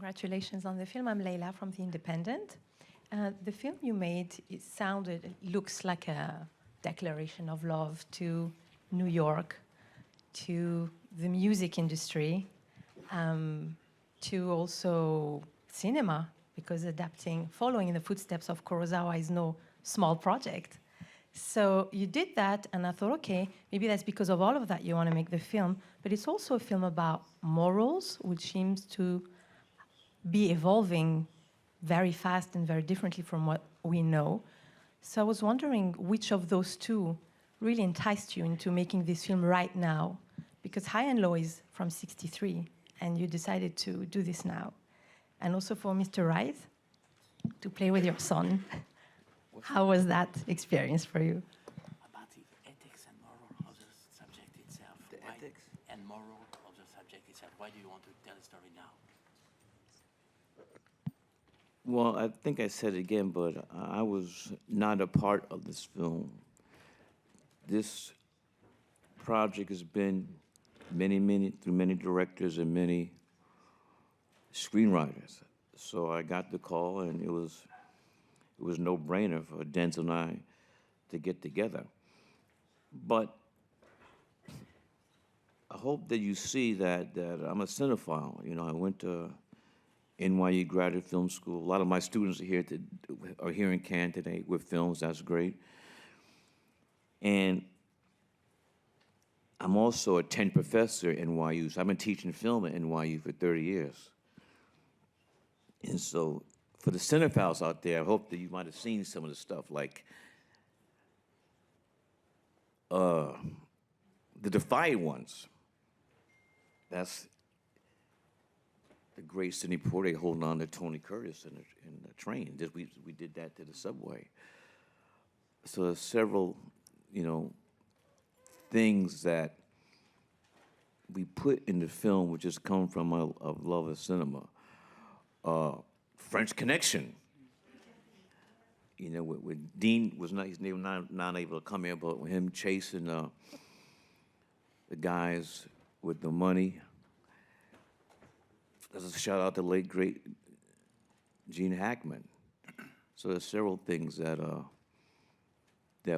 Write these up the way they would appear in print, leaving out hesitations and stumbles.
Congratulations on the film. I'm Leila from The Independent. The film you made, it looks like a declaration of love to New York, to the music industry, to also cinema, because following in the footsteps of Kurosawa is no small project. So you did that, and I thought, okay, maybe that's because of all of that you want to make the film, but it's also a film about morals, which seems to be evolving very fast and very differently from what we know. So I was wondering which of those two really enticed you into making this film right now, because High and Low is from '63, and you decided to do this now. And also for Mr. Wright, to play with your son. How was that experience for you? About the ethics and moral of the subject itself. The ethics? And moral of the subject itself. Why do you want to tell a story now? Well, I think I said it again, but I was not a part of this film. This project has been through many directors and many screenwriters. So I got the call, and it was no-brainer for Denzel and I to get together. But I hope that you see that I'm a cinephile. You know, I went to NYU Graduate Film School. A lot of my students are here in Cannes today with films. That's great. And I'm also a 10th professor at NYU, so I've been teaching film at NYU for 30 years. And so for the cinephiles out there, I hope that you might have seen some of the stuff, like The Defiant Ones. That's the great Sidney Poitier holding on to Tony Curtis in the train. We did that to the subway. So there's several, things that we put in the film which has come from a love of cinema. French Connection. When Dean he's not able to come here, but with him chasing the guys with the money. There's a shout out to late great Gene Hackman. So there's several things that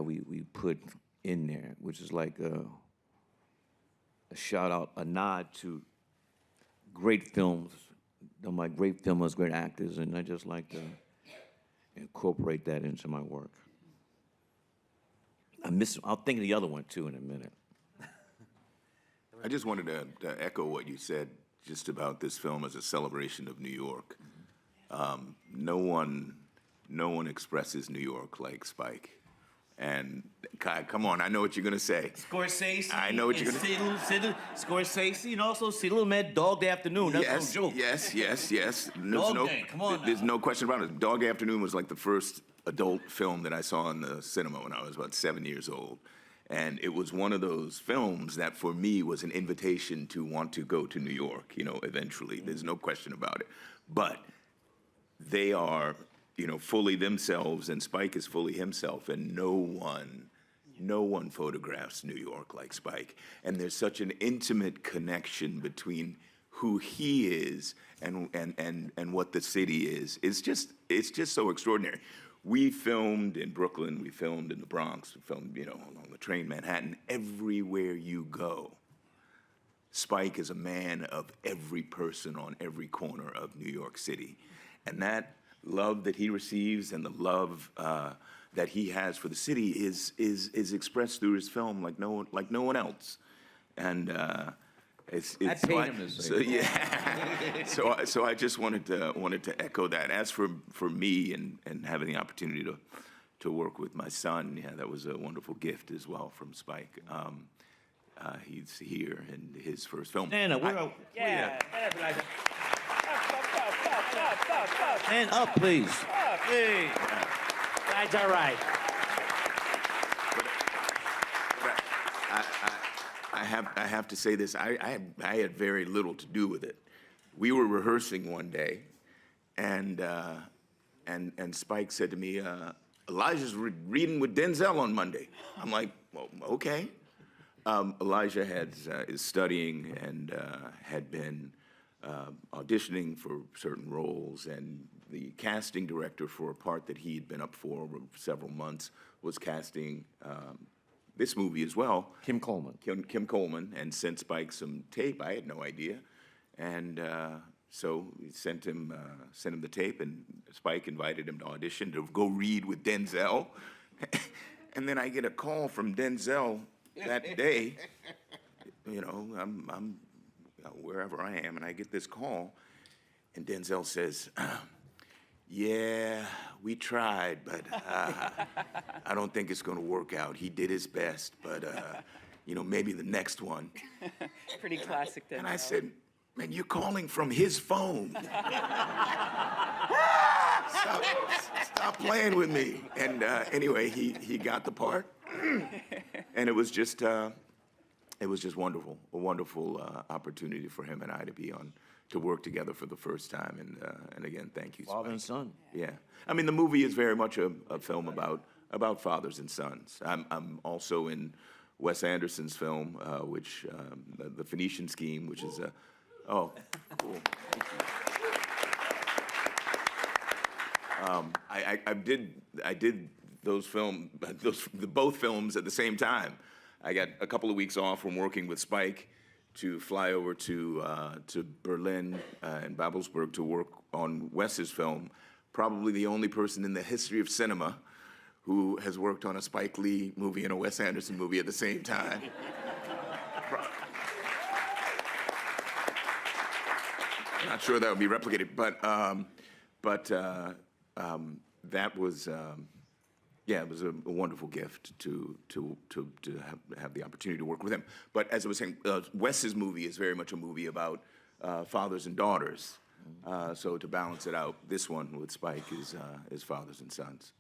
we put in there, which is like a shout out, a nod to great films, my great filmmakers, great actors, and I just like to incorporate that into my work. I'll think of the other one too in a minute. I just wanted to echo what you said just about this film as a celebration of New York. No one expresses New York like Spike. And Kai, come on, I know what you're gonna say. Scorsese. I know what you're gonna say. Scorsese, and also Cyril Med, Dog Day Afternoon. That's no joke. Yes. Dog Day, come on. There's no question about it. Dog Day Afternoon was like the first adult film that I saw in the cinema when I was about 7 years old. And it was one of those films that for me was an invitation to want to go to New York, eventually. There's no question about it. But they are, fully themselves, and Spike is fully himself, and no one photographs New York like Spike. And there's such an intimate connection between who he is and what the city is. It's just so extraordinary. We filmed in Brooklyn, we filmed in the Bronx, we filmed, along the train, Manhattan. Everywhere you go, Spike is a man of every person on every corner of New York City. And that love that he receives and the love that he has for the city is expressed through his film like no one else. And it's I paid him to say so I just wanted to echo that. As for me and having the opportunity to work with my son, yeah, that was a wonderful gift as well from Spike. He's here in his first film. Stand up. Stand up, please. Hey. That's all right. I have to say this. I had very little to do with it. We were rehearsing one day, and Spike said to me, "Elijah's reading with Denzel on Monday." I'm like, "Well, okay." Elijah is studying and had been auditioning for certain roles, and the casting director for a part that he had been up for several months was casting this movie as well. Kim Coleman. Kim Coleman, and sent Spike some tape. I had no idea, and so we sent him the tape, and Spike invited him to audition to go read with Denzel, and then I get a call from Denzel that day. You know, I'm wherever I am, and I get this call, and Denzel says, "Yeah, we tried, but I don't think it's going to work out. He did his best, but you know, maybe the next one." Pretty classic then. And I said, "Man, you're calling from his phone. Stop playing with me." And anyway, he got the part, and it was just wonderful, a wonderful opportunity for him and I to work together for the first time. And again, thank you, Father Spike. and son. Yeah, I mean, the movie is very much a film about fathers and sons. I'm also in Wes Anderson's film, which the Phoenician Scheme, which is oh, cool. I did both films at the same time. I got a couple of weeks off from working with Spike to fly over to Berlin and Babelsberg to work on Wes's film. Probably the only person in the history of cinema who has worked on a Spike Lee movie and a Wes Anderson movie at the same time. Not sure that would be replicated, but that was. Yeah, it was a wonderful gift to have the opportunity to work with him. But as I was saying, Wes's movie is very much a movie about fathers and daughters. So to balance it out, this one with Spike is fathers and sons.